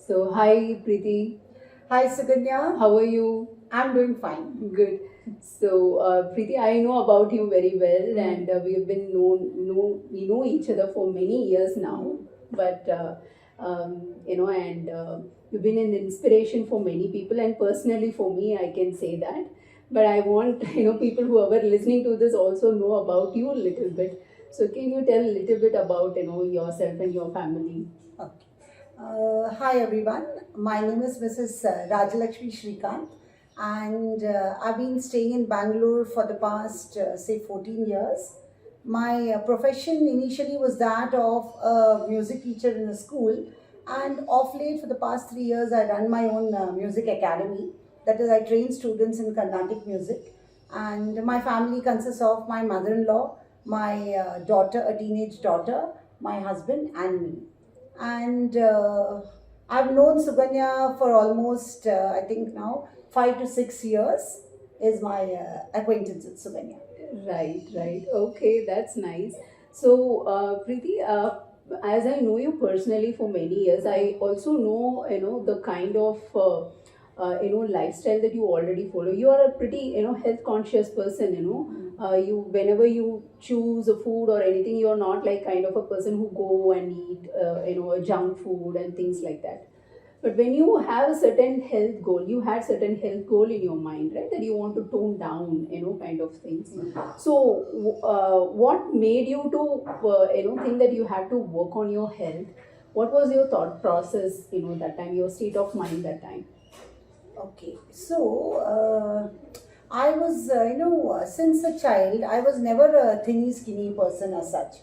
So, hi Preeti, Hi Suganya, how are you? I'm doing fine. Good. So, Preeti, I know about you very well, and we have been we know each other for many years now. But you've been an inspiration for many people, and personally for me, I can say that. But I want people who are listening to this also know about you a little bit. So, can you tell a little bit about yourself and your family? Okay. Hi everyone, my name is Mrs. Rajalakshmi Shrikant, and I've been staying in Bangalore for the past say 14 years. My profession initially was that of a music teacher in a school, and of late for the past 3 years I run my own music academy. That is, I train students in Carnatic music, and my family consists of my mother-in-law, my daughter, a teenage daughter, my husband, and me. And I've known Suganya for almost, I think now, 5 to 6 years is my acquaintance with Suganya. Right, right. Okay, that's nice. So, Preeti, as I know you personally for many years, I also know the kind of lifestyle that you already follow. You are a pretty health conscious person. You whenever you choose a food or anything, you are not like kind of a person who go and eat junk food and things like that. But when you have a certain health goal, you had certain health goal in your mind, right? That you want to tone down, kind of things. So, what made you to, think that you had to work on your health? What was your thought process, that time, your state of mind that time? Okay, so I was, since a child, I was never a thinny, skinny person as such.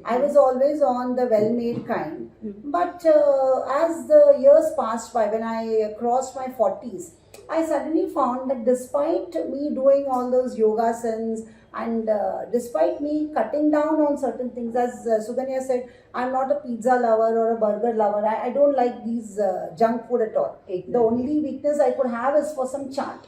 I was always on the well made kind. But as the years passed by, when I crossed my 40s, I suddenly found that despite me doing all those yogasans and despite me cutting down on certain things, as Suganya said, I'm not a pizza lover or a burger lover. I don't like these junk food at all. Exactly. The only weakness I could have is for some chaat.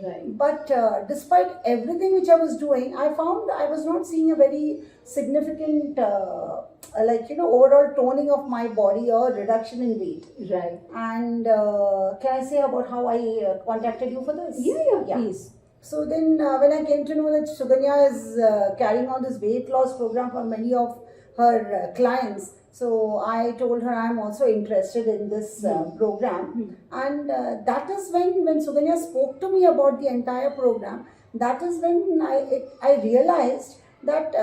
Right. But despite everything which I was doing, I found I was not seeing a very significant, overall toning of my body or reduction in weight. Right. And can I say about how I contacted you for this? Yeah, please. So then, when I came to know that Suganya is carrying on this weight loss program for many of her clients, so I told her I'm also interested in this program, and that is when Suganya spoke to me about the entire program. That is when I realized that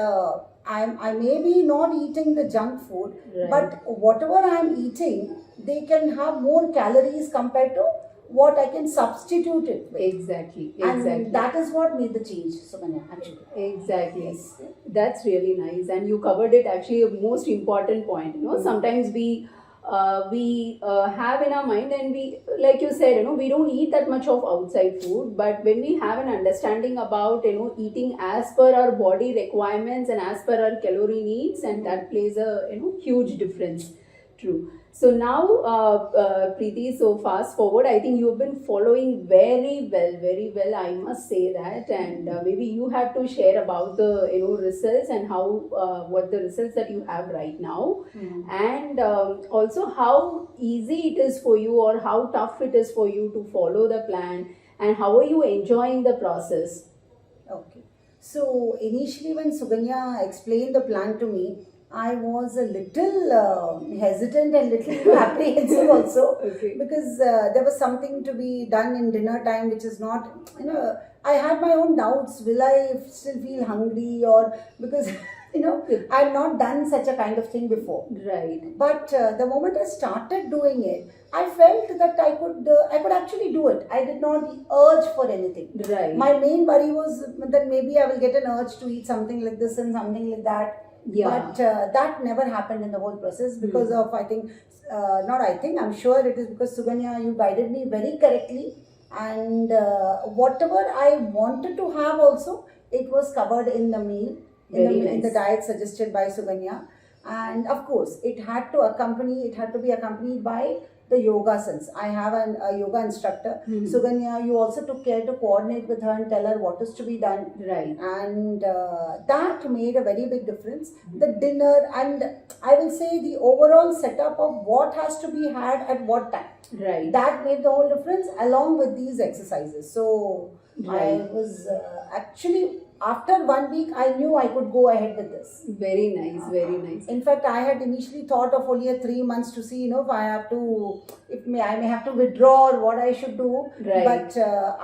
I may be not eating the junk food, Right. but whatever I'm eating, they can have more calories compared to what I can substitute it with. Exactly. And that is what made the change, Suganya, actually. Exactly. Yes. That's really nice, and you covered it actually a most important point. Sometimes we have in our mind, and we, like you said, we don't eat that much of outside food. But when we have an understanding about eating as per our body requirements and as per our calorie needs, and that plays a huge difference. True. So now, Preeti, so fast forward, I think you've been following very well, I must say that. And maybe you have to share about the results and how what the results that you have right now, and also how easy it is for you or how tough it is for you to follow the plan, and how are you enjoying the process? Okay. So initially, when Suganya explained the plan to me, I was a little hesitant and little apprehensive also. Okay. Because there was something to be done in dinner time, which is not, I had my own doubts. Will I still feel hungry, or because I've not done such a kind of thing before. Right. But the moment I started doing it, I felt that I could actually do it. I did not urge for anything. Right. My main worry was that maybe I will get an urge to eat something like this and something like that. Yeah. But that never happened in the whole process because of, I think, I'm sure it is because Suganya, you guided me very correctly, and whatever I wanted to have also, it was covered in the meal, in the diet suggested by Suganya. And of course, it had to be accompanied by the yoga sense. I have a yoga instructor, Suganya. You also took care to coordinate with her and tell her what is to be done. Right. And that made a very big difference. The dinner, and I will say the overall setup of what has to be had at what time. Right. That made the whole difference along with these exercises. So Right. I was actually, after 1 week, I knew I could go ahead with this. Very nice, very nice. In fact, I had initially thought of only 3 months to see, if I have to, I may have to withdraw or what I should do. Right. But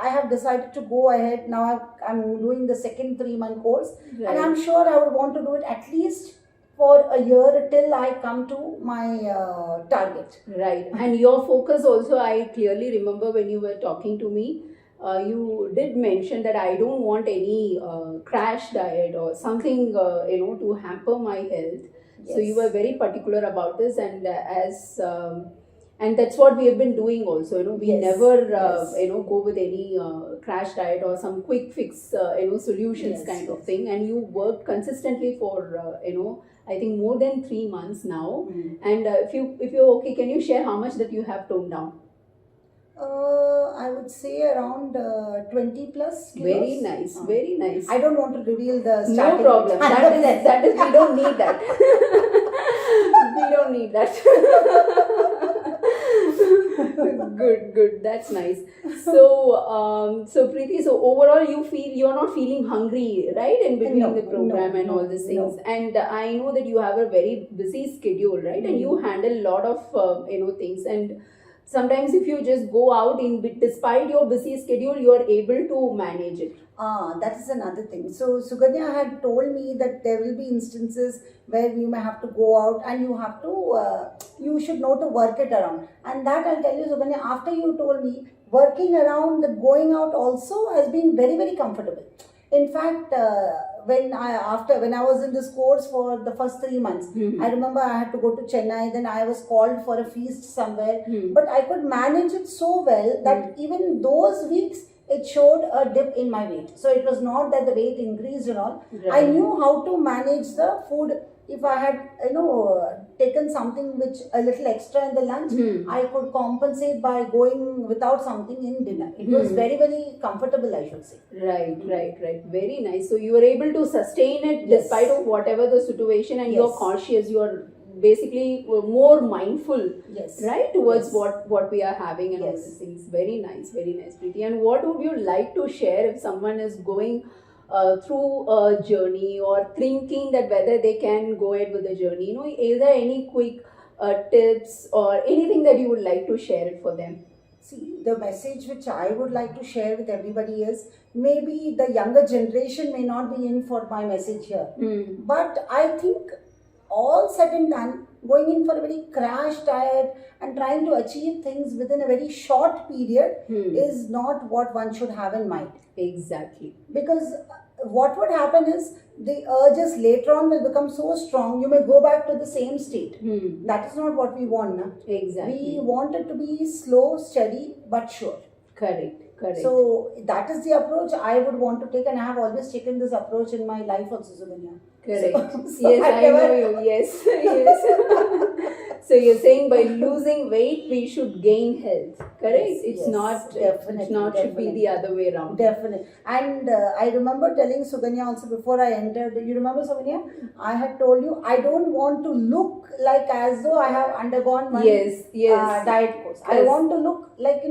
I have decided to go ahead. Now I'm doing the second 3-month course. Right. And I'm sure I would want to do it at least for a year till I come to my target. Right. And your focus also, I clearly remember when you were talking to me, you did mention that I don't want any crash diet or something, to hamper my health. Yes. So you were very particular about this, and and that's what we have been doing also. We Yes. never, Yes. go with any crash diet or some quick fix, solutions Yes, kind of yes. thing. And you worked consistently for, I think more than 3 months now. And if you're okay, can you share how much that you have toned down? I would say around 20 plus kilos. Very nice, very nice. I don't want to reveal the No starting problem. weight. That is, we don't need that. We don't need that. Good. That's nice. So, Preeti, so overall you feel you're not feeling hungry, right? In between No, the program no, and all no, these things. no. And I know that you have a very busy schedule, right? And you handle a lot of, things. And sometimes if you just go out despite your busy schedule, you are able to manage it. That is another thing. So Suganya had told me that there will be instances where you may have to go out and you have to, you should know to work it around. And that I'll tell you, Suganya, after you told me, working around the going out also has been very, very comfortable. In fact, when I was in this course for the first 3 months, I remember I had to go to Chennai, then I was called for a feast somewhere, but I could manage it so well that even those weeks it showed a dip in my weight. So it was not that the weight increased and all. Right. I knew how to manage the food. If I had, taken something which a little extra in the lunch, I could compensate by going without something in dinner. It was very, very comfortable, I should say. Right. Very nice. So you were able to sustain it despite of whatever the situation, and you're conscious. You're basically more mindful, Yes. right, towards Yes. what we are having and all Yes. these things. Very nice, Preeti. And what would you like to share if someone is going through a journey or thinking that whether they can go ahead with the journey? Is there any quick tips or anything that you would like to share it for them? See, the message which I would like to share with everybody is, maybe the younger generation may not be in for my message here. But I think all said and done, going in for a very crash diet and trying to achieve things within a very short period is not what one should have in mind. Exactly. Because what would happen is, the urges later on will become so strong, you may go back to the same state. That is not what we want, na? Exactly. We want it to be slow, steady, but sure. Correct. So that is the approach I would want to take, and I have always taken this approach in my life also, Suganya. Correct. So Yes, I know you. Yes. So you're saying by losing weight, we should gain health. Correct? Yes, It's yes, not. definitely, It's not. Should be definitely. the other way around. Definitely. And I remember telling Suganya also before I entered, you remember, Suganya? I had told you, I don't want to look like as though I have undergone one Yes. diet course. I want to look like,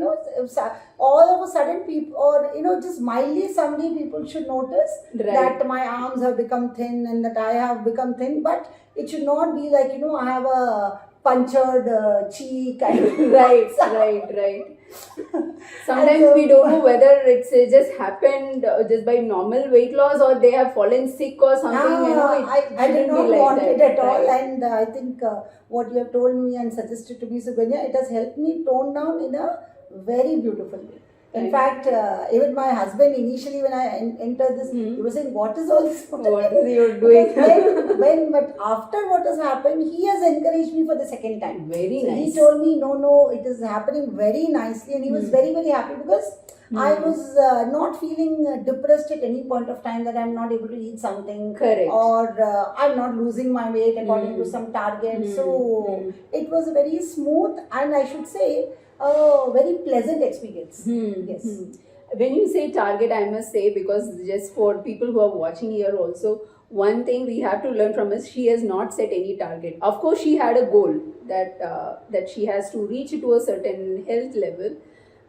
all of a sudden people, or, just mildly someday people should notice that my arms have become thin and that I have become thin, but it should not be like, I have a punctured cheek. And Right. Sometimes we don't know whether it's just happened just by normal weight loss or they have fallen sick or something. I did shouldn't not be like want that. it at all, Right. and I think what you have told me and suggested to me, Suganya, it has helped me tone down in a very beautiful way. In fact, even my husband initially when I entered this, he was saying, "What is all this? What is you doing?" but after what has happened, he has encouraged me for the second time. Very So nice. he told me, no, it is happening very nicely, and he was very, very happy because I was not feeling depressed at any point of time that I'm not able to eat something. Correct. Or I'm not losing my weight according to some target. So it was a very smooth and I should say a very pleasant experience. Yes. When you say target, I must say, because just for people who are watching here also, one thing we have to learn from is she has not set any target. Of course, she had a goal that she has to reach to a certain health level,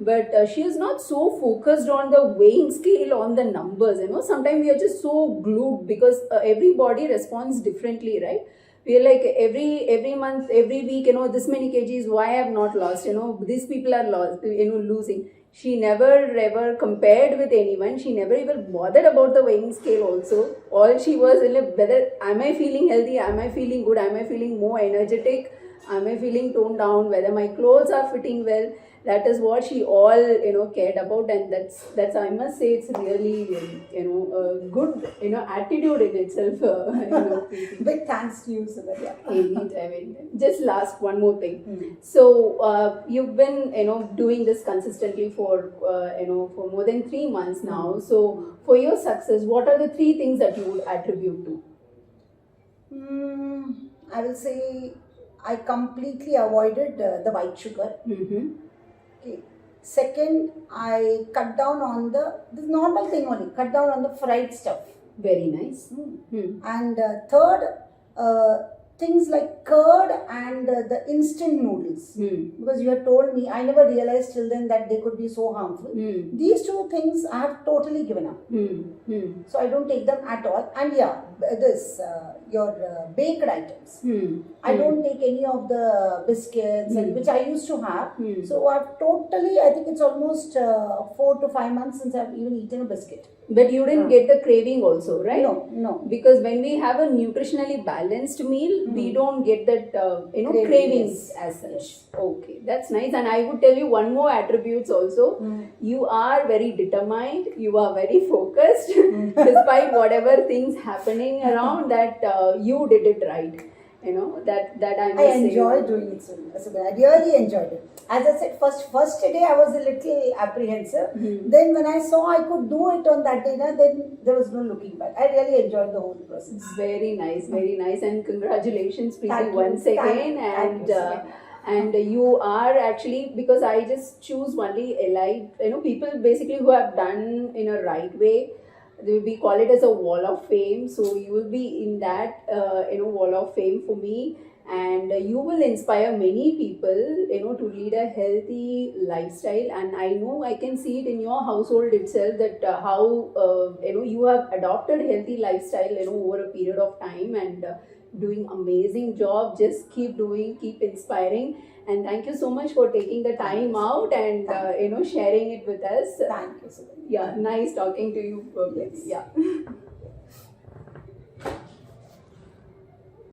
but she is not so focused on the weighing scale, on the numbers. Sometimes we are just so glued because every body responds differently, right? We are like every month, every week, this many kgs, why I have not lost, these people are lost, losing. She never ever compared with anyone. She never even bothered about the weighing scale also. All she was, whether am I feeling healthy, am I feeling good, am I feeling more energetic, am I feeling toned down, whether my clothes are fitting well. That is what she all cared about, and that's I must say it's really a good attitude in itself. Big thanks to you, Sylvia. Anytime. Just last one more thing. So you've been doing this consistently for for more than 3 months now. So for your success, what are the 3 things that you would attribute to? I will say I completely avoided the white sugar. Okay. Second, I cut down on the normal thing only, cut down on the fried stuff. Very nice. And third, things like curd and the instant noodles. Because you had told me, I never realized till then that they could be so harmful. These 2 things I have totally given up. So I don't take them at all. And yeah, your baked items. I don't take any of the biscuits which I used to have. So I've totally, I think it's almost 4 to 5 months since I've even eaten a biscuit. But you didn't get the craving also, right? No. Because when we have a nutritionally balanced meal, we don't get that, cravings as such. Okay, that's nice. And I would tell you one more attributes also. You are very determined. You are very focused. Despite whatever things happening around, that you did it right. That I must I say. enjoyed doing it, so I really enjoyed it. As I said, first day I was a little apprehensive. Then when I saw I could do it on that day, then there was no looking back. I really enjoyed the whole process. Very nice, very nice, and congratulations, Preeti, Thank you. once again. Thank you. And you are actually, because I just choose only elite, people basically who have done in a right way. We call it as a wall of fame. So you will be in that wall of fame for me, and you will inspire many people to lead a healthy lifestyle. And I know I can see it in your household itself that how you have adopted healthy lifestyle over a period of time, and doing amazing job. Just keep doing, keep inspiring, and thank you so much for taking the time out and sharing it with us. Thank you, Sylvia. Yeah, nice talking to you. Yes. Yeah.